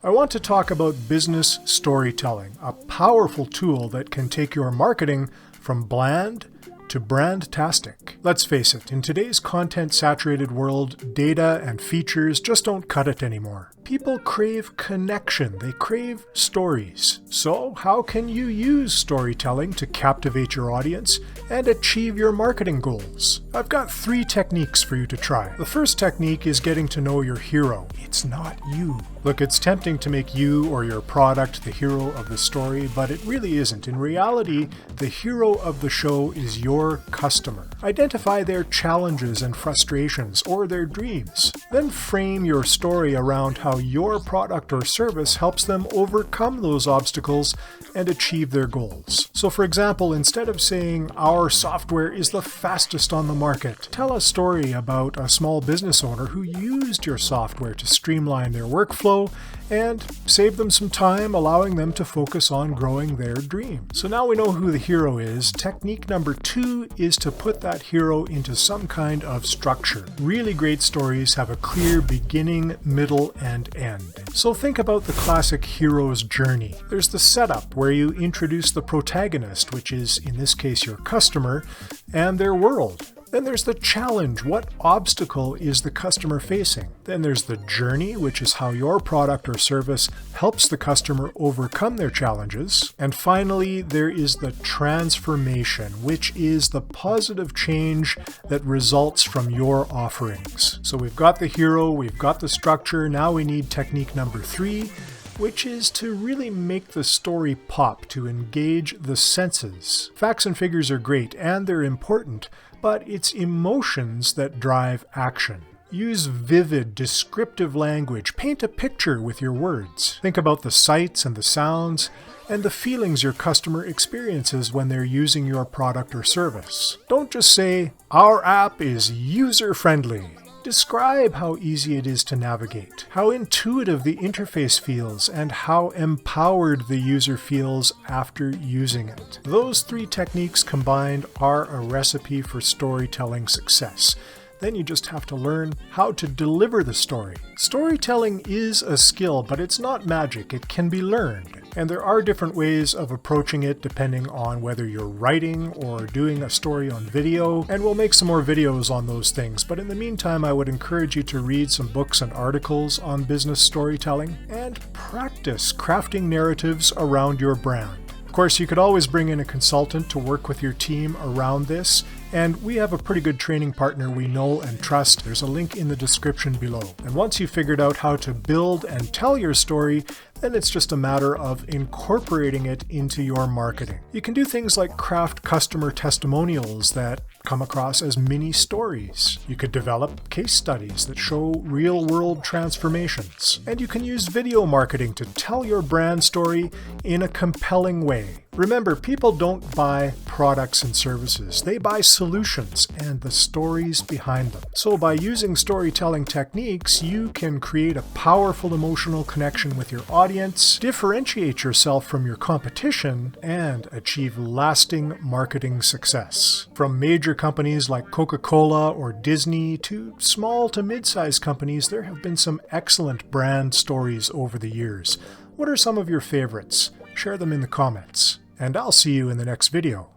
I want to talk about business storytelling, a powerful tool that can take your marketing from bland to brand-tastic. Let's face it, in today's content-saturated world, data and features just don't cut it anymore. People crave connection, they crave stories. So how can you use storytelling to captivate your audience and achieve your marketing goals? I've got 3 techniques for you to try. The first technique is getting to know your hero. It's not you. Look, it's tempting to make you or your product the hero of the story, but it really isn't. In reality, the hero of the show is your customer. Identify their challenges and frustrations or their dreams. Then frame your story around how your product or service helps them overcome those obstacles and achieve their goals. So for example, instead of saying, "Our software is the fastest on the market," tell a story about a small business owner who used your software to streamline their workflow and save them some time, allowing them to focus on growing their dream. So now we know who the hero is. Technique number 2 is to put that hero into some kind of structure. Really great stories have a clear beginning, middle, and end. So think about the classic hero's journey. There's the setup where you introduce the protagonist, which is in this case your customer, and their world. Then there's the challenge. What obstacle is the customer facing? Then there's the journey, which is how your product or service helps the customer overcome their challenges. And finally, there is the transformation, which is the positive change that results from your offerings. So we've got the hero, we've got the structure. Now we need technique number 3, which is to really make the story pop, to engage the senses. Facts and figures are great, and they're important, but it's emotions that drive action. Use vivid, descriptive language. Paint a picture with your words. Think about the sights and the sounds and the feelings your customer experiences when they're using your product or service. Don't just say, "Our app is user-friendly." Describe how easy it is to navigate, how intuitive the interface feels, and how empowered the user feels after using it. Those 3 techniques combined are a recipe for storytelling success. Then you just have to learn how to deliver the story. Storytelling is a skill, but it's not magic. It can be learned. And there are different ways of approaching it depending on whether you're writing or doing a story on video. And we'll make some more videos on those things. But in the meantime, I would encourage you to read some books and articles on business storytelling and practice crafting narratives around your brand. Of course, you could always bring in a consultant to work with your team around this, and we have a pretty good training partner we know and trust. There's a link in the description below. And once you've figured out how to build and tell your story, then it's just a matter of incorporating it into your marketing. You can do things like craft customer testimonials that come across as mini stories. You could develop case studies that show real-world transformations. And you can use video marketing to tell your brand story in a compelling way. Remember, people don't buy products and services. They buy solutions and the stories behind them. So by using storytelling techniques, you can create a powerful emotional connection with your audience, differentiate yourself from your competition, and achieve lasting marketing success. From major companies like Coca-Cola or Disney to small to mid-sized companies, there have been some excellent brand stories over the years. What are some of your favorites? Share them in the comments. And I'll see you in the next video.